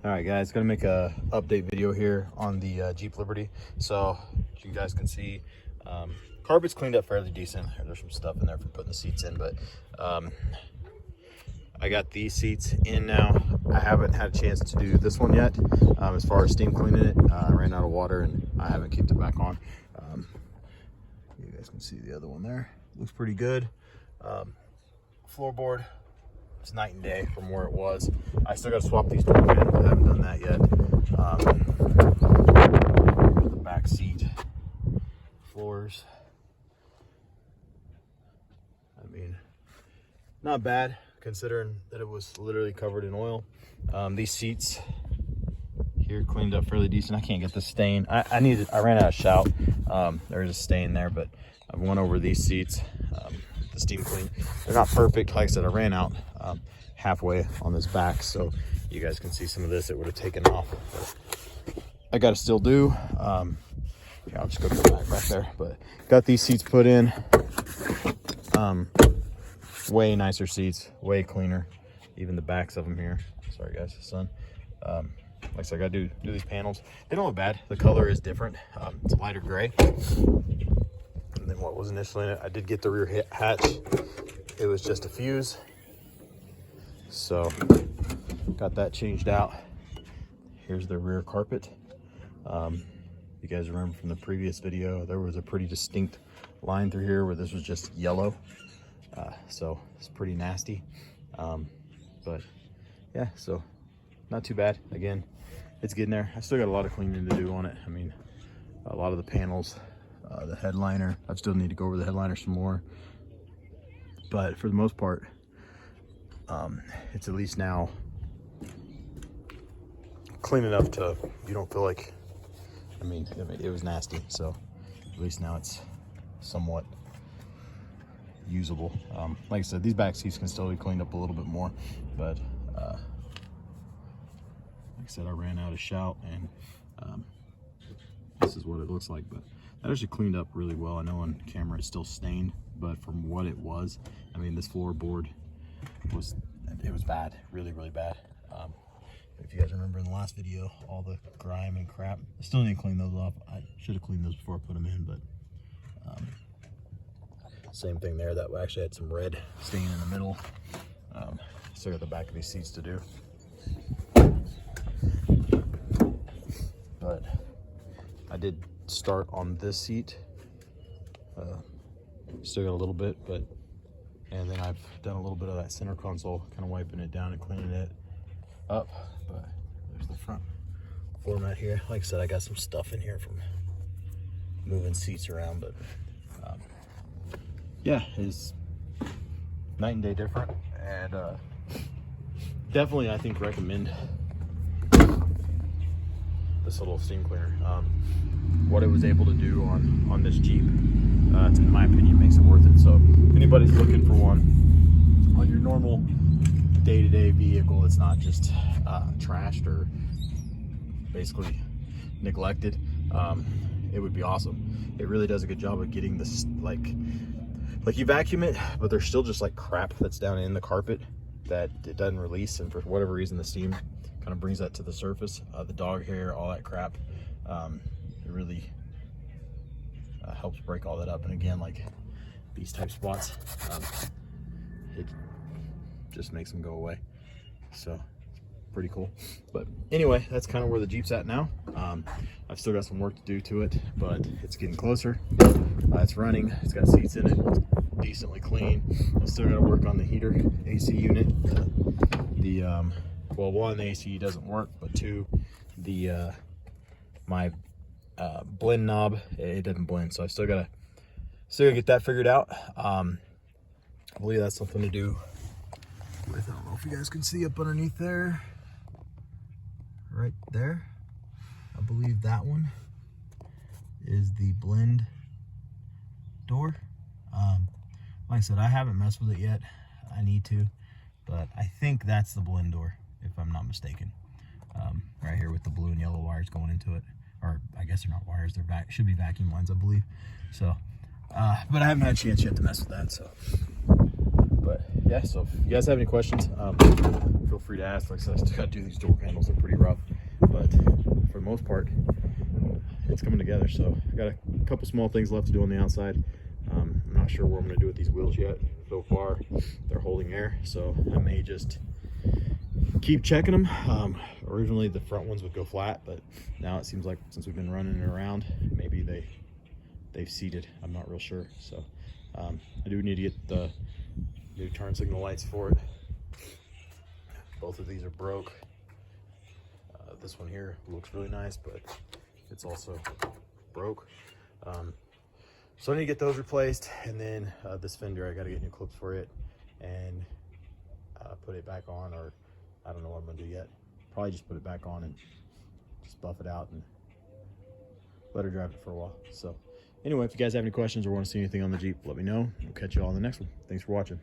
All right, guys, gonna make a update video here on the Jeep Liberty. So as you guys can see, carpet's cleaned up fairly decent. There's some stuff in there for putting the seats in, but I got these seats in now. I haven't had a chance to do this one yet. As far as steam cleaning it, I ran out of water and I haven't kept it back on. You guys can see the other one there. Looks pretty good. Floorboard, it's night and day from where it was. I still got to swap these door panels. I haven't done that yet. Here's the back seat floors. I mean, not bad considering that it was literally covered in oil. These seats here cleaned up fairly decent. I can't get the stain. I ran out of shout. There's a stain there, but I went over these seats. The steam clean. They're not perfect. Like I said, I ran out halfway on this back, so you guys can see some of this. It would have taken off. But I got to still do. Yeah, I'll just go to the back there. But got these seats put in. Way nicer seats, way cleaner. Even the backs of them here. Sorry guys, the sun. Like I said, I gotta do these panels. They don't look bad. The color is different. It's a lighter gray than what was initially in it. I did get the rear hatch. It was just a fuse. So got that changed out. Here's the rear carpet. You guys remember from the previous video, there was a pretty distinct line through here where this was just yellow. So it's pretty nasty. But yeah, so not too bad. Again, it's getting there. I still got a lot of cleaning to do on it. I mean, a lot of the panels, the headliner, I still need to go over the headliner some more. But for the most part, it's at least now clean enough to, you don't feel like, I mean, it was nasty. So at least now it's somewhat usable. Like I said, these back seats can still be cleaned up a little bit more, but like I said, I ran out of shout, and this is what it looks like. But that actually cleaned up really well. I know on camera it's still stained, but from what it was, I mean, this floorboard was bad, really bad. If you guys remember in the last video, all the grime and crap, I still need to clean those off. I should have cleaned those before I put them in, but same thing there. That actually had some red stain in the middle. Still got the back of these seats to do. But I did start on this seat. Still got a little bit, and then I've done a little bit of that center console, kind of wiping it down and cleaning it up. But there's the front floor mat here. Like I said, I got some stuff in here from moving seats around, but yeah, it's night and day different, and definitely I think recommend this little steam cleaner. What it was able to do on this Jeep, in my opinion, makes it worth it. So if anybody's looking for one on your normal day-to-day vehicle that's not just trashed or basically neglected, it would be awesome. It really does a good job of getting this, like you vacuum it, but there's still just like crap that's down in the carpet that it doesn't release, and for whatever reason the steam kind of brings that to the surface. The dog hair, all that crap, it really helps break all that up. And again, like these type spots, it just makes them go away. So pretty cool. But anyway, that's kind of where the Jeep's at now. I've still got some work to do to it, but it's getting closer. It's running, it's got seats in it, it's decently clean. I still got to work on the heater AC unit. Well, one, the AC doesn't work, but two, my blend knob, it doesn't blend, so I still gotta get that figured out. I believe that's something to do with, I don't know if you guys can see up underneath there, right there. I believe that one is the blend door. Like I said, I haven't messed with it yet. I need to, but I think that's the blend door, if I'm not mistaken. Right here with the blue and yellow wires going into it, or I guess they're not wires, they're should be vacuum lines, I believe. So but I haven't had a chance yet to mess with that. So But yeah, so if you guys have any questions, feel free to ask. Like I said, I still got to do these door panels. They're pretty rough, but for the most part, it's coming together. So I got a couple small things left to do on the outside. I'm not sure what I'm going to do with these wheels yet. So far, they're holding air, so I may just keep checking them. Originally, the front ones would go flat, but now it seems like since we've been running it around, maybe they've seated. I'm not real sure. So I do need to get the new turn signal lights for it. Both of these are broke. This one here looks really nice, but it's also broke. So I need to get those replaced, and then this fender, I got to get new clips for it and put it back on, or I don't know what I'm gonna do yet. Probably just put it back on and just buff it out and let her drive it for a while. So anyway, if you guys have any questions or want to see anything on the Jeep, let me know. We'll catch you all in the next one. Thanks for watching.